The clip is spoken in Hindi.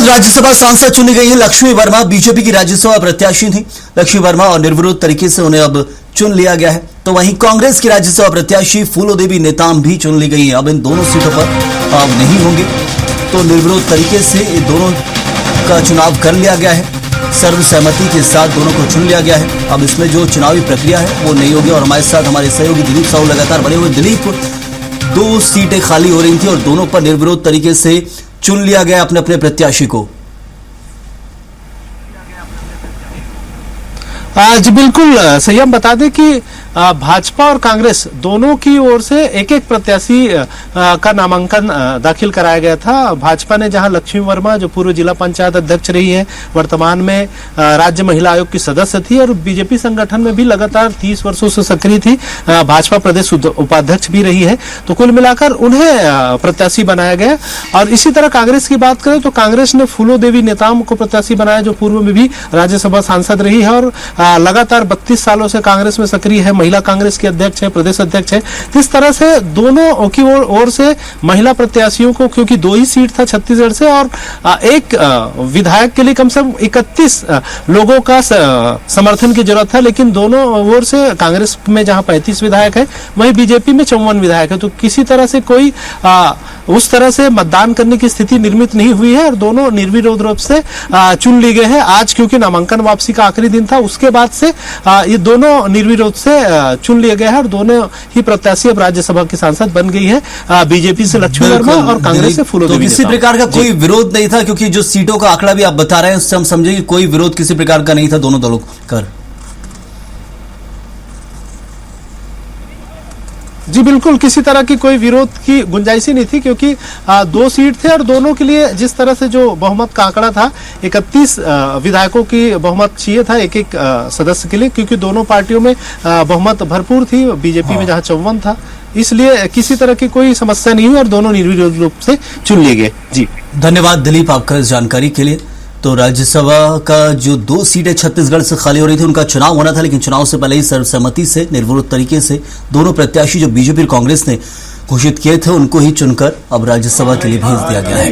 निर्विरोध राज्यसभा सांसद चुनी गई है लक्ष्मी वर्मा। बीजेपी की राज्यसभा प्रत्याशी थी लक्ष्मी वर्मा और निर्विरोध तरीके से उन्हें अब चुन लिया गया है। तो वहीं कांग्रेस की राज्यसभा प्रत्याशी फूलोदेवी नेताम भी चुन ली गई है। अब इन दोनों सीटों पर अब नहीं होंगे, तो निर्विरोध तरीके से इन दोनों का चुनाव कर लिया गया है। सर्वसहमति के साथ दोनों को चुन लिया गया है। अब इसमें जो चुनावी प्रक्रिया है वो नहीं होगी। और हमारे साथ हमारे सहयोगी दिलीप साहू लगातार बने हुए। दिलीप, 2 सीटें खाली हो रही थी और दोनों पर निर्विरोध तरीके से चुन लिया गया अपने अपने प्रत्याशी को। जी बिल्कुल सही। हम बता दें कि भाजपा और कांग्रेस दोनों की ओर से एक एक प्रत्याशी का नामांकन दाखिल कराया गया था। भाजपा ने जहां लक्ष्मी वर्मा, जो पूर्व जिला पंचायत अध्यक्ष रही है, वर्तमान में राज्य महिला आयोग की सदस्य थी और बीजेपी संगठन में भी लगातार 30 वर्षों से सक्रिय थी, भाजपा प्रदेश उपाध्यक्ष भी रही है। तो कुल मिलाकर उन्हें प्रत्याशी बनाया गया। और इसी तरह कांग्रेस की बात करें तो कांग्रेस ने फूलोदेवी नेताम को प्रत्याशी बनाया, जो पूर्व में भी राज्यसभा सांसद रही है और लगातार 32 सालों से कांग्रेस में सक्रिय है, महिला कांग्रेस की अध्यक्ष है, प्रदेश अध्यक्ष है। इस तरह से दोनों की ओर से महिला प्रत्याशियों को, क्योंकि 2 ही सीट था छत्तीसगढ़ से और एक विधायक के लिए कम से कम 31 लोगों का समर्थन की जरूरत है, लेकिन दोनों ओर से कांग्रेस में जहां 35 विधायक है वहीं बीजेपी में 54 विधायक है। तो किसी तरह से कोई उस तरह से मतदान करने की स्थिति निर्मित नहीं हुई है और दोनों निर्विरोध रूप से चुन लिए गए हैं। आज क्योंकि नामांकन वापसी का आखिरी दिन था, उसके बाद से ये दोनों निर्विरोध से चुन लिए गए हैं और दोनों ही प्रत्याशी अब राज्यसभा की सांसद बन गई है। बीजेपी से लक्ष्मी वर्मा और कांग्रेस से फूलोदेवी। तो किसी प्रकार का कोई विरोध नहीं था, क्योंकि जो सीटों का आंकड़ा भी आप बता रहे हैं उससे हम समझे कि कोई विरोध किसी प्रकार का नहीं था दोनों दलों का। जी बिल्कुल, किसी तरह की कोई विरोध की गुंजाइश ही नहीं थी, क्योंकि 2 सीट थे और दोनों के लिए जिस तरह से जो बहुमत का आंकड़ा था, 31 विधायकों की बहुमत चाहिए था एक एक सदस्य के लिए, क्योंकि दोनों पार्टियों में बहुमत भरपूर थी। बीजेपी में जहां 54 था, इसलिए किसी तरह की कोई समस्या नहीं हुई और दोनों निर्विरोध रूप से चुन लिए गए। जी धन्यवाद दिलीप आपका इस जानकारी के लिए। तो राज्यसभा का जो 2 सीटें छत्तीसगढ़ से खाली हो रही थी उनका चुनाव होना था, लेकिन चुनाव से पहले ही सर्वसहमति से निर्विरोध तरीके से दोनों प्रत्याशी जो बीजेपी और कांग्रेस ने घोषित किए थे उनको ही चुनकर अब राज्यसभा के लिए भेज दिया गया है।